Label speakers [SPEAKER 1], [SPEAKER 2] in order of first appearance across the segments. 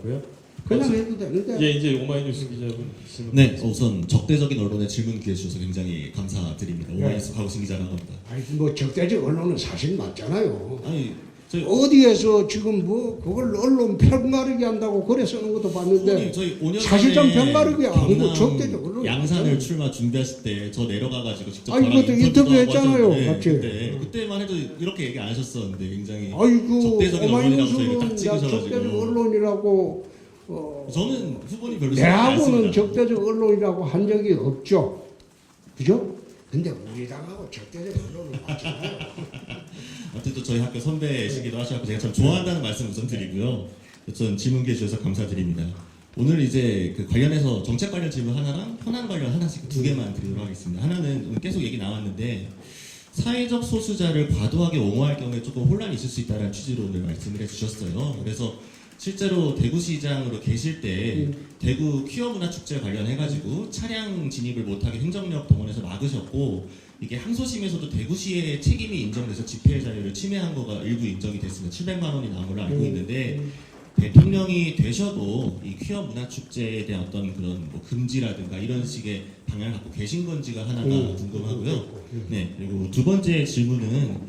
[SPEAKER 1] 같고요.
[SPEAKER 2] 그냥 해도 되는데.
[SPEAKER 1] 예, 이제 오마이뉴스 기자분 질문.
[SPEAKER 3] 네, 우선 적대적인 언론에 질문 기회 주셔서 굉장히 감사드립니다.
[SPEAKER 2] 네.
[SPEAKER 3] 오마이뉴스 박우신 기자라고 합니다.
[SPEAKER 2] 아니 뭐 적대적 언론은 사실 맞잖아요.
[SPEAKER 3] 아니, 저희
[SPEAKER 2] 어디에서 지금 뭐 그걸 언론 편가르기 한다고 글에 쓰는 것도 봤는데
[SPEAKER 3] 후보님, 저희 5년
[SPEAKER 2] 사실상
[SPEAKER 3] 전에
[SPEAKER 2] 편가르기 아니고
[SPEAKER 3] 경남
[SPEAKER 2] 적대적 언론
[SPEAKER 3] 양산을 출마 준비하실 때 저 내려가가지고 직접
[SPEAKER 2] 아니,
[SPEAKER 3] 저랑
[SPEAKER 2] 그것도
[SPEAKER 3] 인터뷰도 하고
[SPEAKER 2] 인터뷰했잖아요,
[SPEAKER 3] 하셨는데
[SPEAKER 2] 같이.
[SPEAKER 3] 그때만 해도 이렇게 얘기 안 하셨었는데 굉장히
[SPEAKER 2] 아이고
[SPEAKER 3] 적대적인 언론이라고 저희가 딱
[SPEAKER 2] 오마이뉴스는
[SPEAKER 3] 찍으셔가지고
[SPEAKER 2] 적대적 언론이라고
[SPEAKER 3] 저는 후보님 별로 생각 안
[SPEAKER 2] 내하고는
[SPEAKER 3] 했습니다.
[SPEAKER 2] 적대적 언론이라고 한 적이 없죠. 그죠? 근데 우리 당하고 적대적 언론은 맞잖아요.
[SPEAKER 3] 아무튼 또 저희 학교 선배시기도 하셔서 제가 참 좋아한다는 말씀 우선 드리고요. 전 질문 기회 주셔서 감사드립니다. 오늘 이제 그 관련해서 정책 관련 질문 하나랑 현안 관련 하나씩 두 개만 드리도록 하겠습니다. 하나는 오늘 계속 얘기 나왔는데 사회적 소수자를 과도하게 옹호할 경우에 조금 혼란이 있을 수 있다는 취지로 오늘 말씀을 해주셨어요. 그래서 실제로 대구시장으로 계실 때 대구 퀴어 문화 축제 관련해가지고 차량 진입을 못하게 행정력 동원해서 막으셨고 이게 항소심에서도 대구시의 책임이 인정돼서 집회 자유를 침해한 거가 일부 인정이 됐습니다. 700만 원이 나온 걸로 알고 있는데 대통령이 되셔도 이 퀴어 문화 축제에 대한 어떤 그런 뭐 금지라든가 이런 식의 방향을 갖고 계신 건지가 하나가 궁금하고요. 네, 그리고 두 번째 질문은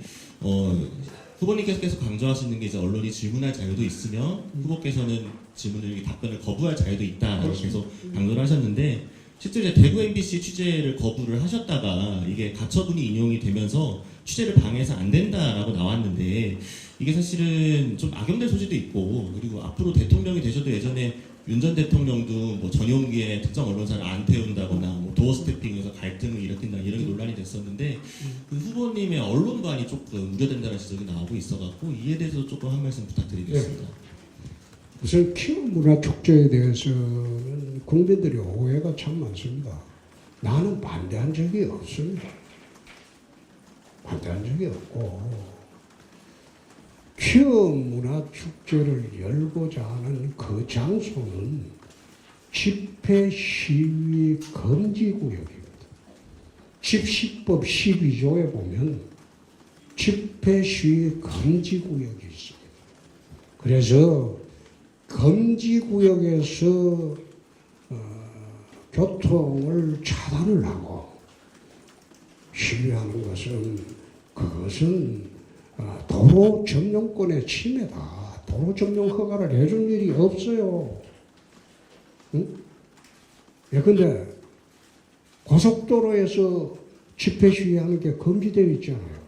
[SPEAKER 3] 후보님께서 계속 강조하시는 게 이제 언론이 질문할 자유도 있으며 후보께서는 질문을 답변을 거부할 자유도 있다라고 계속 강조를 하셨는데 실제 이제 대구 MBC 취재를 거부를 하셨다가 이게 가처분이 인용이 되면서 취재를 방해해서 안 된다라고 나왔는데 이게 사실은 좀 악용될 소지도 있고 그리고 앞으로 대통령이 되셔도 예전에 윤 전 대통령도 뭐 전용기에 특정 언론사를 안 태운다거나 뭐 도어 스태핑에서 갈등을 일으킨다 이런 게 논란이 됐었는데 그 후보님의 언론관이 조금 우려된다는 지적이 나오고 있어갖고 이에 대해서 조금 한 말씀 부탁드리겠습니다.
[SPEAKER 2] 우선 퀴어 문화 축제에 대해서는 국민들의 오해가 참 많습니다. 나는 반대한 적이 없습니다. 반대한 적이 없고 퀴어 문화 축제를 열고자 하는 그 장소는 집회 시위 금지 구역입니다. 집시법 12조에 보면 집회 시위 금지 구역이 있습니다. 그래서 금지 구역에서 교통을 차단을 하고 시위하는 것은 그것은 도로 점용권의 침해다. 도로 점용 허가를 해준 일이 없어요. 응? 예컨대 고속도로에서 집회 시위하는 게 금지되어 있잖아요.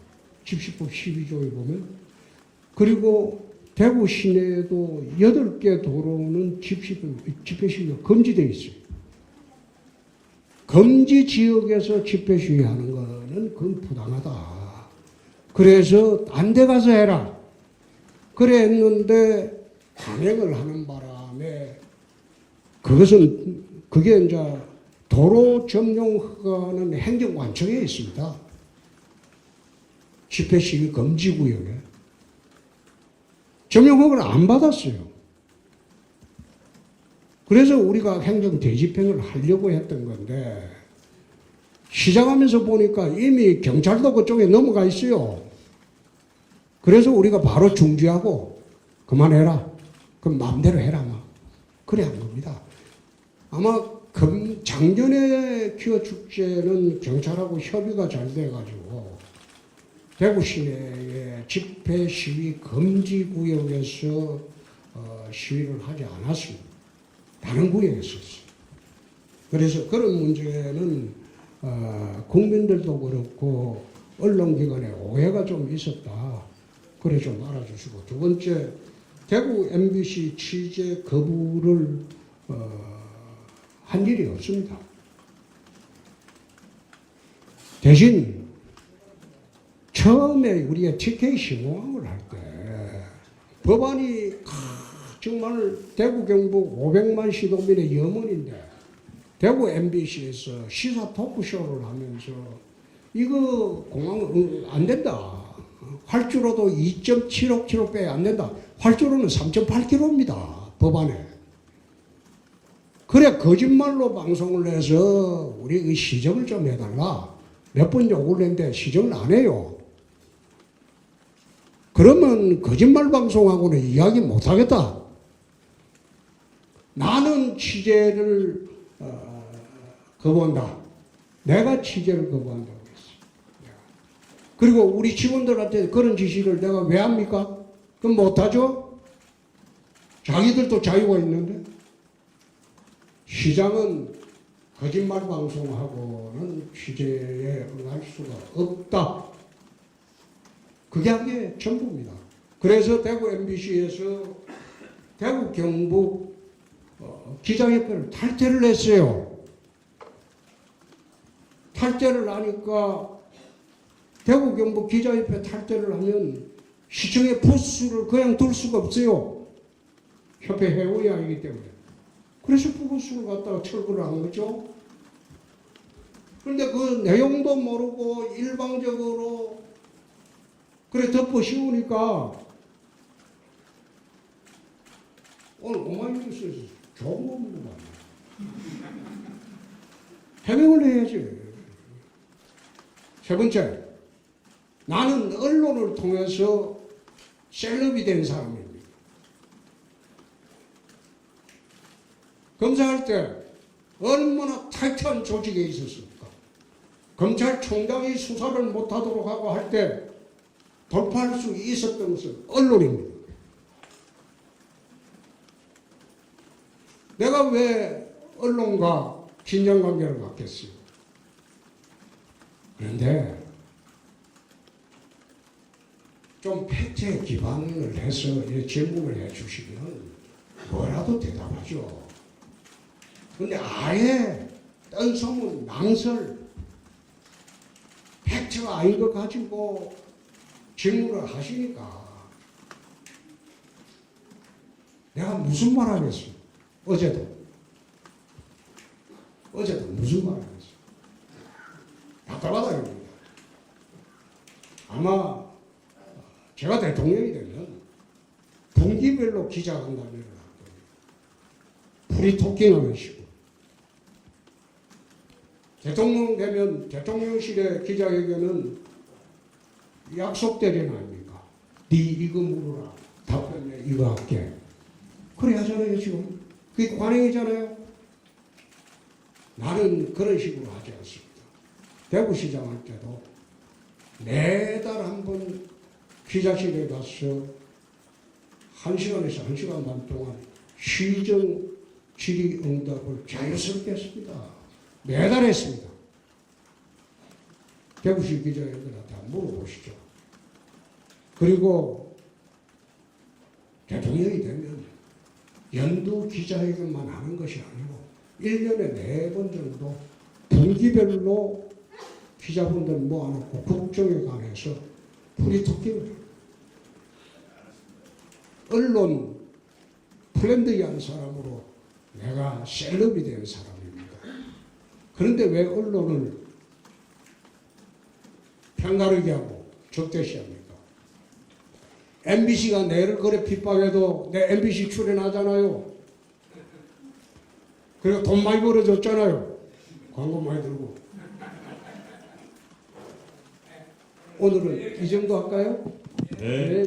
[SPEAKER 2] 집시법 12조에 보면. 그리고 대구 시내에도 8개 도로는 집회 시위가 금지되어 있어요. 금지 지역에서 집회 시위하는 거는 그건 부당하다. 그래서 딴 데 가서 해라. 그래 했는데 강행을 하는 바람에 그게 이제 도로 점용 허가는 행정관청에 있습니다. 집회 시위 금지 구역에. 점용 허가를 안 받았어요. 그래서 우리가 행정 대집행을 하려고 했던 건데 시작하면서 보니까 이미 경찰도 그쪽에 넘어가 있어요. 그래서 우리가 바로 중지하고 그만해라. 그럼 마음대로 해라. 그래 한 겁니다. 아마 작년에 퀴어 축제는 경찰하고 협의가 잘 돼가지고 대구 시내의 집회 시위 금지 구역에서 시위를 하지 않았습니다. 다른 구역에 있었어요. 그래서 그런 문제는 국민들도 그렇고 언론기관에 오해가 좀 있었다. 그래 좀 알아주시고 두 번째 대구 MBC 취재 거부를 한 일이 없습니다. 대신 처음에 우리가 TK 신공항을 할 때 법안이 정말 대구 경북 500만 시도민의 염원인데 대구 MBC에서 시사 토크쇼를 하면서 이거 공항 안 된다. 활주로도 2.75km 안 된다. 활주로는 3.8km입니다. 법안에. 그래 거짓말로 방송을 해서 우리 시정을 좀 해달라. 몇 번 요구를 했는데 시정을 안 해요. 그러면 거짓말 방송하고는 이야기 못하겠다. 나는 취재를 거부한다. 내가 취재를 거부한다고 했어요. 그리고 우리 직원들한테 그런 지시를 내가 왜 합니까? 그럼 못하죠? 자기들도 자유가 있는데. 시장은 거짓말 방송하고는 취재에 응할 수가 없다. 그게 하게 전부입니다. 그래서 대구 MBC에서 대구 경북 기자협회를 탈퇴를 했어요. 탈퇴를 하니까 대구 경북 기자협회 탈퇴를 하면 시청의 부스를 그냥 둘 수가 없어요. 협회 회원이기 때문에. 그래서 부부수를 갖다가 철거를 한 거죠. 그런데 그 내용도 모르고 일방적으로 그래 덮어 씌우니까 오늘 오마이뉴스에서 좋은 거 물어봐. 해명을 해야지. 세 번째, 나는 언론을 통해서 셀럽이 된 사람입니다. 검사할 때 얼마나 타이트한 조직에 있었습니까? 검찰총장이 수사를 못하도록 하고 할 때 돌파할 수 있었던 것은 언론입니다. 내가 왜 언론과 긴장관계를 갖겠어요? 그런데 좀 팩트에 기반을 해서 질문을 해주시면 뭐라도 대답하죠. 근데 아예 뜬소문, 낭설, 팩트가 아닌 것 가지고 질문을 하시니까 내가 무슨 말 하겠어? 어제도 무슨 말 하겠어? 답답하다입니다. 아마 제가 대통령이 되면 분기별로 기자간담회를 할 거예요. 프리토킹하는 식으로. 대통령 되면 대통령실의 기자회견은 약속 대련 아닙니까? 네 이거 물어라. 답변에 이거 할게. 그래 하잖아요 지금. 그게 관행이잖아요. 나는 그런 식으로 하지 않습니다. 대구시장 할 때도 매달 한 번 기자실에 가서 1시간에서 1시간 반 동안 시정 질의응답을 자유스럽게 했습니다. 매달 했습니다. 대구시 기자회견한테 물어보시죠. 그리고 대통령이 되면 연두 기자회견만 하는 것이 아니고 1년에 4번 정도 분기별로 기자분들 모아놓고 국정에 관해서 프리토킹을 해요. 언론 플랜드한 사람으로 내가 셀럽이 된 사람입니다. 그런데 왜 언론을 편가르게 하고 적대시합니까? MBC가 내를 그래 핍박해도 내 MBC 출연하잖아요. 그리고 돈 많이 벌어줬잖아요. 광고 많이 들고. 오늘은 이 정도 할까요?
[SPEAKER 1] 네.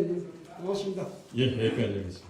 [SPEAKER 2] 고맙습니다.
[SPEAKER 1] 예, 여기까지 하겠습니다.